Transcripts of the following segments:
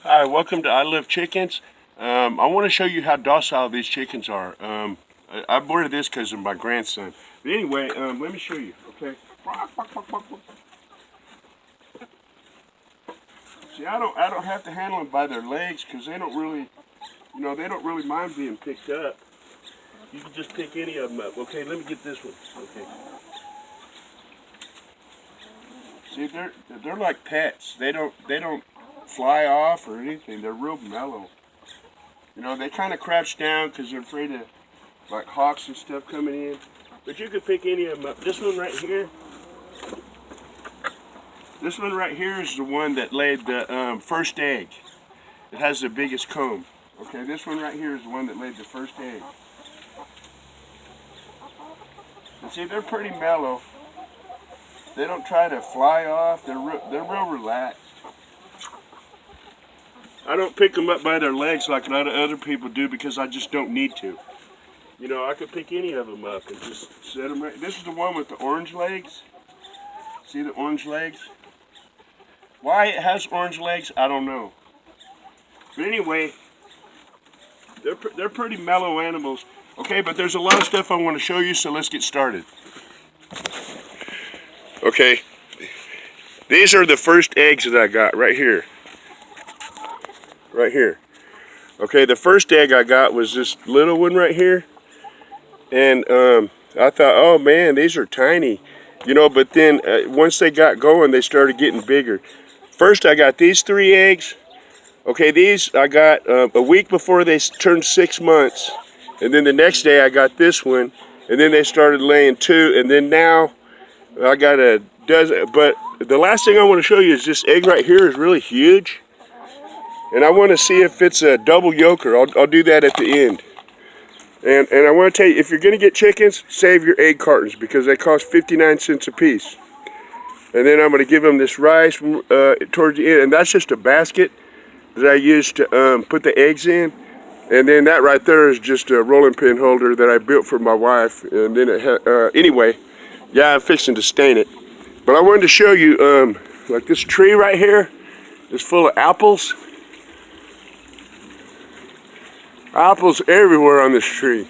Hi, welcome to I Love Chickens. I want to show you how docile these chickens are. I ordered this because of my grandson. But anyway, let me show you, okay? See, I don't have to handle them by their legs because they don't really, they don't really mind being picked up. You can just pick any of them up. Okay, let me get this one. Okay. See, they're like pets. They don't fly off or anything. They're real mellow. They kind of crouch down because they're afraid of like hawks and stuff coming in. But you could pick any of them up. This one right here. This one right here is the one that laid the first egg. It has the biggest comb. Okay, this one right here is the one that laid the first egg. And see, they're pretty mellow. They don't try to fly off. They're real relaxed. I don't pick them up by their legs like a lot of other people do because I just don't need to. I could pick any of them up and just set them right. This is the one with the orange legs. See the orange legs? Why it has orange legs, I don't know. But anyway, they're pretty mellow animals. Okay, but there's a lot of stuff I want to show you, so let's get started. Okay, these are the first eggs that I got right here. Right here. Okay, the first egg I got was this little one right here. And I thought, oh man, these are tiny. But then once they got going, they started getting bigger. First, I got these 3 eggs. Okay, these I got a week before they turned 6 months. And then the next day I got this one. And then they started laying 2. And then now I got a dozen. But the last thing I want to show you is this egg right here is really huge. And I want to see if it's a double yoker. I'll do that at the end. And I want to tell you, if you're going to get chickens, save your egg cartons because they cost 59 cents a piece. And then I'm going to give them this rice towards the end. And that's just a basket that I use to put the eggs in. And then that right there is just a rolling pin holder that I built for my wife. And then anyway, yeah, I'm fixing to stain it. But I wanted to show you, like this tree right here is full of apples. Apples everywhere on this tree,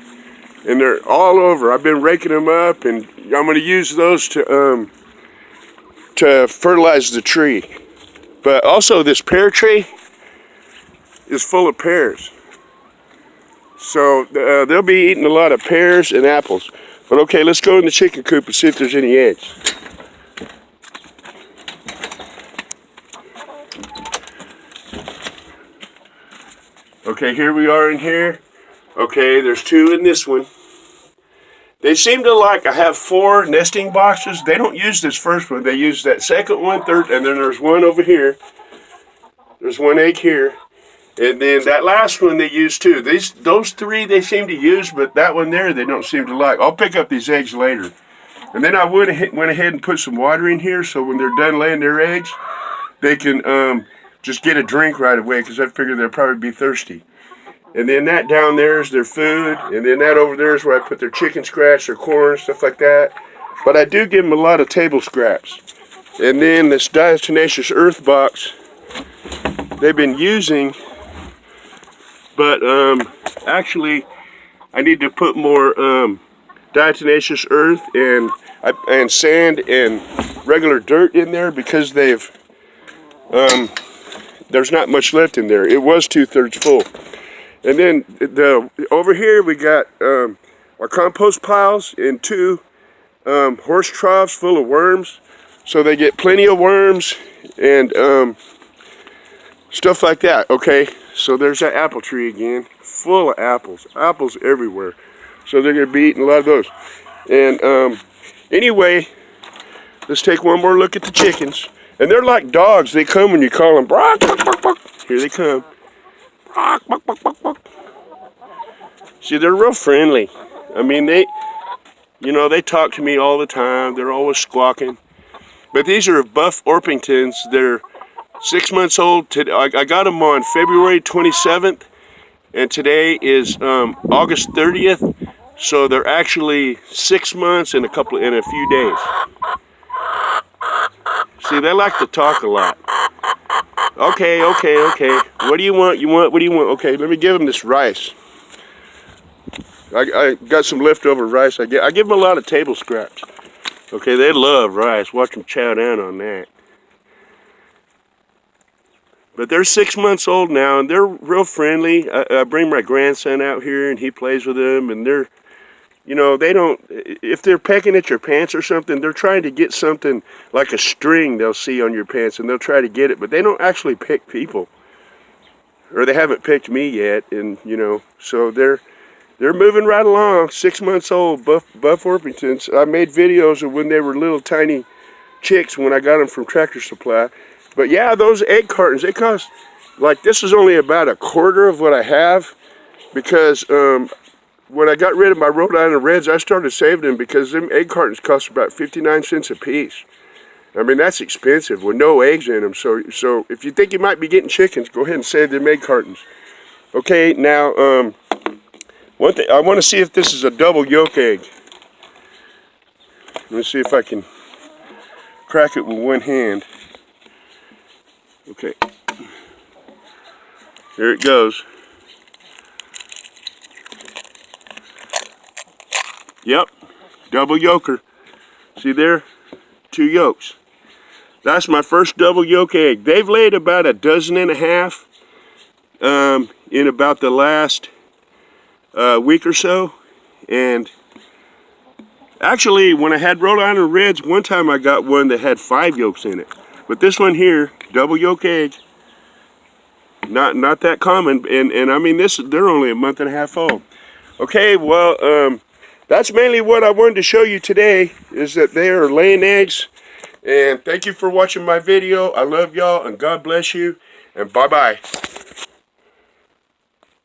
and they're all over. I've been raking them up, and I'm going to use those to fertilize the tree. But also, this pear tree is full of pears, so they'll be eating a lot of pears and apples. But okay, let's go in the chicken coop and see if there's any eggs. Okay, here we are in here. Okay, there's 2 in this one. They seem to like, I have 4 nesting boxes. They don't use this first one. They use that second one, third, and then there's one over here. There's 1 egg here. And then that last one they use too. Those 3 they seem to use, but that one there they don't seem to like. I'll pick up these eggs later. And then I went ahead and put some water in here so when they're done laying their eggs, they can just get a drink right away because I figure they'll probably be thirsty. And then that down there is their food. And then that over there is where I put their chicken scratch, their corn, stuff like that. But I do give them a lot of table scraps. And then this diatomaceous earth box they've been using. But actually I need to put more diatomaceous earth and sand and regular dirt in there because they've there's not much left in there. It was 2/3 full. And then over here we got our compost piles and 2 horse troughs full of worms. So they get plenty of worms and stuff like that. Okay, so there's that apple tree again, full of apples. Apples everywhere. So they're going to be eating a lot of those. And anyway, let's take one more look at the chickens. And they're like dogs. They come when you call them. Bark, bark, bark, bark. Here they come. Bark, bark, bark, bark, bark. See, they're real friendly. I mean, they talk to me all the time. They're always squawking. But these are buff Orpingtons. They're 6 months old. I got them on February 27th. And today is August 30th. So they're actually 6 months and a few days. See, they like to talk a lot. Okay. What do you want? What do you want? Okay, let me give them this rice. I got some leftover rice. I give them a lot of table scraps. Okay, they love rice. Watch them chow down on that. But they're 6 months old now, and they're real friendly. I bring my grandson out here, and he plays with them, and they're, you know, they don't, if they're pecking at your pants or something, they're trying to get something like a string they'll see on your pants, and they'll try to get it, but they don't actually pick people. Or they haven't picked me yet, and, you know, so they're moving right along. 6 months old, Buff Orpingtons. I made videos of when they were little tiny chicks when I got them from Tractor Supply. But yeah, those egg cartons, they cost, like, this is only about a quarter of what I have, because when I got rid of my Rhode Island Reds, I started saving them because them egg cartons cost about 59 cents a piece. I mean, that's expensive with no eggs in them. So if you think you might be getting chickens, go ahead and save them egg cartons. Okay, now, one thing, I want to see if this is a double yolk egg. Let me see if I can crack it with one hand. Okay, here it goes. Yep, double yoker. See there? 2 yolks. That's my first double yolk egg. They've laid about 1.5 dozen in about the last week or so. And actually, when I had Rhode Island Reds, one time I got one that had 5 yolks in it. But this one here, double yolk egg, not that common. And I mean, they're only 1.5 months old. Okay, well, that's mainly what I wanted to show you today, is that they are laying eggs. And thank you for watching my video. I love y'all, and God bless you, and bye-bye.